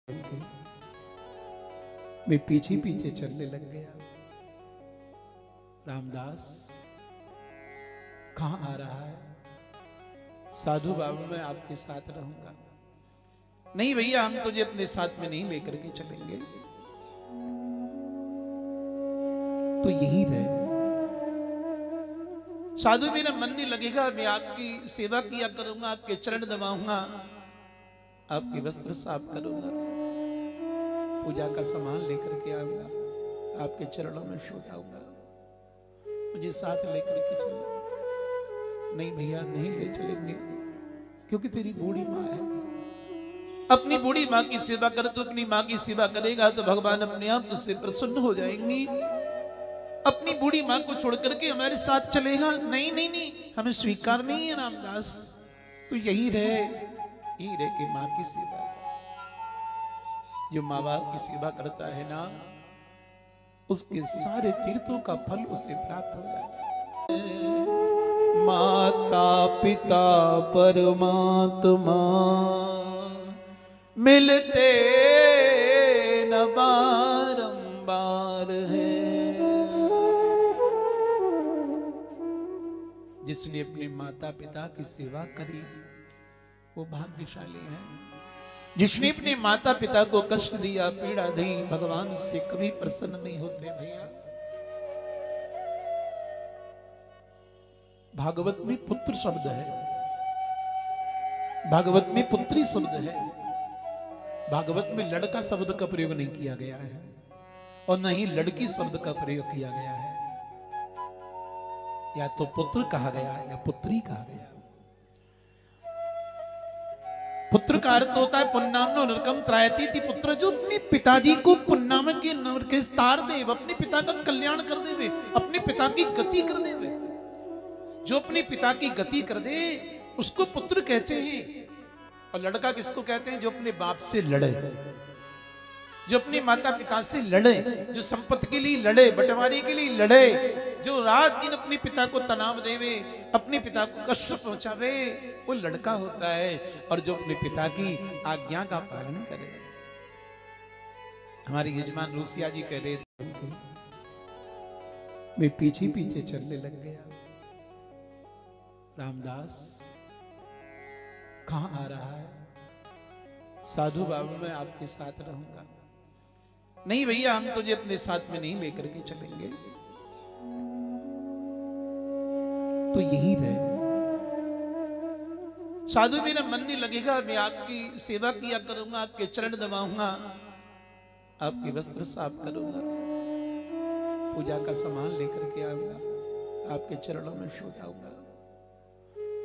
मैं पीछे पीछे चलने लग गया। रामदास कहां आ रहा है? साधु बाबू मैं आपके साथ रहूंगा। नहीं भैया, हम तुझे अपने साथ में नहीं लेकर के चलेंगे, तो यही रहे। साधु मेरा मन नहीं लगेगा, मैं आपकी सेवा किया करूंगा, आपके चरण दबाऊंगा, आपके वस्त्र साफ करूंगा, पूजा का सामान लेकर के आऊंगा, आपके चरणों में सो जाऊंगा, मुझे साथ लेकर के चलो। नहीं भैया, नहीं ले चलेंगे, क्योंकि तेरी बूढ़ी माँ है। अपनी बूढ़ी माँ की सेवा कर, तो अपनी माँ की सेवा करेगा तो भगवान अपने आप तुझसे प्रसन्न हो जाएंगी। अपनी बूढ़ी माँ को छोड़ करके हमारे साथ चलेगा? नहीं नहीं नहीं, हमें स्वीकार नहीं है रामदास, तो यही रहे कि माँ की सेवा कर। जो माँ बाप की सेवा करता है ना, उसके सारे तीर्थों का फल उसे प्राप्त हो जाता है। माता पिता परमात्मा मिलते न बारंबार है। जिसने अपने माता पिता की सेवा करी वो भाग्यशाली है। जिसने अपने माता पिता को कष्ट दिया, पीड़ा दी, भगवान उससे कभी प्रसन्न नहीं होते भैया। भागवत में पुत्र शब्द है, भागवत में पुत्री शब्द है, भागवत में लड़का शब्द का प्रयोग नहीं किया गया है और न ही लड़की शब्द का प्रयोग किया गया है। या तो पुत्र कहा गया है या पुत्री कहा गया। पुत्र का अर्थ होता है पुन्नामनो नरकम त्रायती थी। पुत्र जो अपने पिताजी को पुन्नाम के नरक तार दे, अपने पिता का कल्याण कर दे, अपने पिता की गति कर दे। जो अपने पिता की गति कर दे उसको पुत्र कहते हैं। और लड़का किसको कहते हैं? जो अपने बाप से लड़े, जो अपने माता पिता से लड़े, जो संपत्ति के लिए लड़े, बंटवारे के लिए लड़े, जो रात दिन अपने पिता को तनाव देवे, अपने पिता को कष्ट पहुंचावे, वो लड़का होता है। और जो अपने पिता की आज्ञा का पालन करे। हमारे यजमान रूसिया जी कह रहे थे, मैं पीछे पीछे चलने लग गया। रामदास कहां आ रहा है? साधु बाबू मैं आपके साथ रहूंगा। नहीं भैया, हम तुझे अपने साथ में नहीं लेकर के चलेंगे, तो यही रहे। साधु मेरा मन नहीं लगेगा, मैं आपकी सेवा किया करूंगा, आपके चरण दबाऊंगा, आपके वस्त्र साफ करूंगा, पूजा का सामान लेकर के आऊंगा, आपके चरणों में सो जाऊंगा,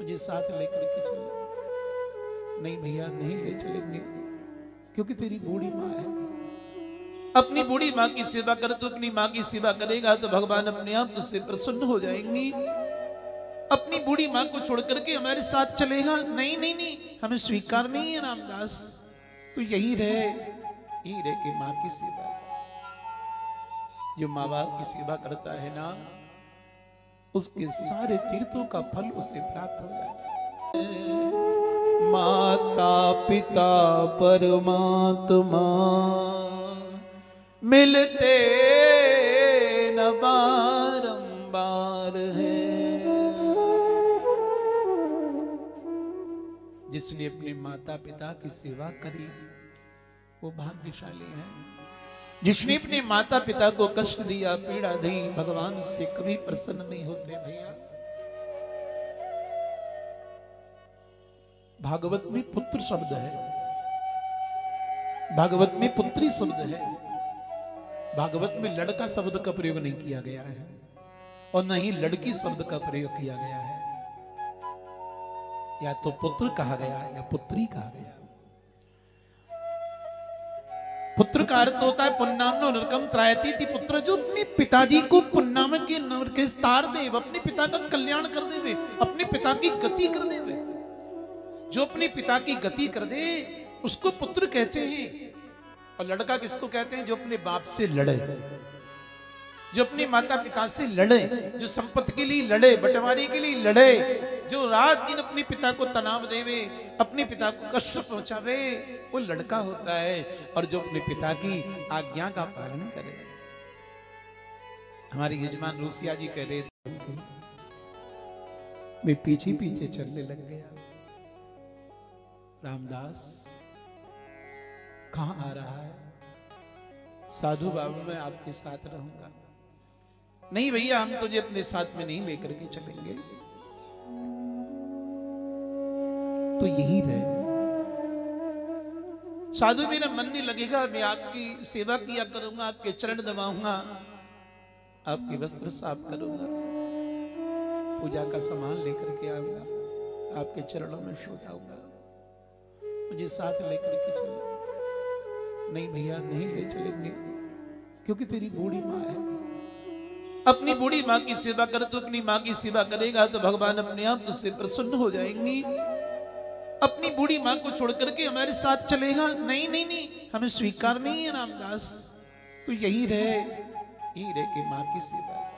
मुझे साथ लेकर के चलो। नहीं भैया, नहीं ले चलेंगे, क्योंकि तेरी बूढ़ी माँ है। अपनी बूढ़ी माँ की सेवा कर, तो अपनी माँ की सेवा करेगा तो भगवान अपने आप तुझसे प्रसन्न हो जाएंगी। अपनी बूढ़ी माँ को छोड़ करके हमारे साथ चलेगा? नहीं नहीं नहीं, हमें स्वीकार नहीं है रामदास, तो यही रहे कि माँ की सेवा कर। जो माँ बाप की सेवा करता है ना, उसके सारे तीर्थों का फल उसे प्राप्त हो जाता है। माता पिता परमात्मा मिलते न बारंबार है। जिसने अपने माता पिता की सेवा करी वो भाग्यशाली है। जिसने अपने माता पिता को कष्ट दिया, पीड़ा दी, भगवान उससे कभी प्रसन्न नहीं होते भैया। भागवत में पुत्र शब्द है, भागवत में पुत्री शब्द है, भागवत में लड़का शब्द का प्रयोग नहीं किया गया है और न ही लड़की शब्द का प्रयोग किया गया है। या तो पुत्र कहा गया है या पुत्री कहा गया। पुत्र का अर्थ होता है पुन्नामनो नरकम त्रायती थी। पुत्र जो अपने पिताजी को पुन्नाम के नरक तार दे, अपने पिता का कल्याण कर दे, अपने पिता की गति कर दे। जो अपने पिता की गति कर दे उसको पुत्र कहते हैं। और लड़का किसको कहते हैं? जो अपने बाप से लड़े, जो अपने माता पिता से लड़े, जो संपत्ति के लिए लड़े, बंटवारे के लिए लड़े, जो रात दिन अपने पिता को तनाव देवे, अपने पिता को कष्ट पहुंचावे, वो लड़का होता है। और जो अपने पिता की आज्ञा का पालन करे। हमारे यजमान रूसिया जी कह रहे थे, मैं पीछे पीछे चलने लग गया। रामदास कहां आ रहा है? साधु बाबा मैं आपके साथ रहूंगा। नहीं भैया, हम तुझे अपने साथ में नहीं लेकर के चलेंगे, तो यही रहे। साधु मेरा मन नहीं लगेगा, मैं आपकी सेवा किया करूंगा, आपके चरण दबाऊंगा, आपके वस्त्र साफ करूंगा, पूजा का सामान लेकर के आऊंगा, आपके चरणों में सो जाऊंगा, मुझे साथ लेकर के चलो। नहीं भैया, नहीं ले चलेंगे, क्योंकि तेरी बूढ़ी माँ है। अपनी बूढ़ी माँ की सेवा कर, तो अपनी माँ की सेवा करेगा तो भगवान अपने आप तुझसे प्रसन्न हो जाएंगी। अपनी बूढ़ी माँ को छोड़ करके हमारे साथ चलेगा? नहीं नहीं नहीं, हमें स्वीकार नहीं है रामदास, तो यही रहे कि माँ की सेवा कर।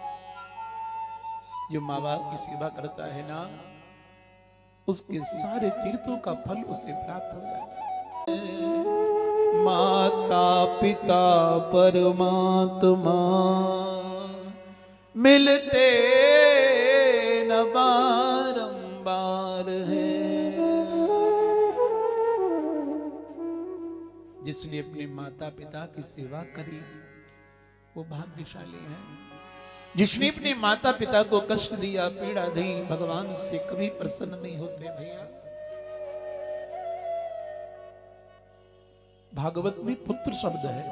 जो माँ बाप की सेवा करता है ना, उसके सारे तीर्थों का फल उसे प्राप्त हो जाता है। माता पिता परमात्मा मिलते न बारंबार है। जिसने अपने माता पिता की सेवा करी वो भाग्यशाली है। जिसने अपने माता पिता को कष्ट दिया, पीड़ा दी, भगवान उससे कभी प्रसन्न नहीं होते भैया। भागवत में पुत्र शब्द है,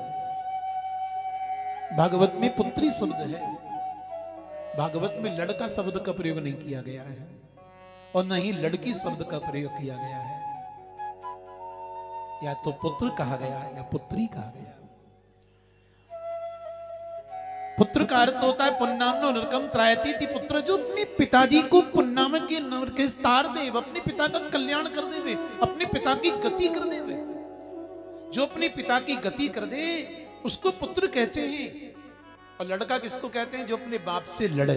भागवत में पुत्री शब्द है, भागवत में लड़का शब्द का प्रयोग नहीं किया गया है और न ही लड़की शब्द का प्रयोग किया गया है। या तो पुत्र कहा गया है या पुत्री कहा गया। पुत्र का अर्थ होता है पुन्नामनो नरकम त्रायती थी पुत्र, जो अपने पिताजी को पुन्नाम के नरक के तार दे, अपने पिता का कल्याण कर देवे, अपने पिता की गति कर देवे। जो अपने पिता की गति कर दे उसको पुत्र कहते हैं। और लड़का किसको कहते हैं? जो अपने बाप से लड़े,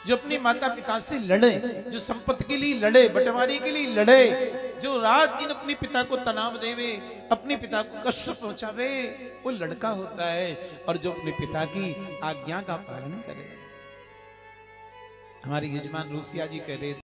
जो अपने माता पिता से लड़े, जो संपत्ति के लिए लड़े, बंटवारे के लिए लड़े, जो रात दिन अपने पिता को तनाव देवे, अपने पिता को कष्ट पहुंचावे, वो लड़का होता है। और जो अपने पिता की आज्ञा का पालन करे। हमारे यजमान रूसिया जी कह रहे थे,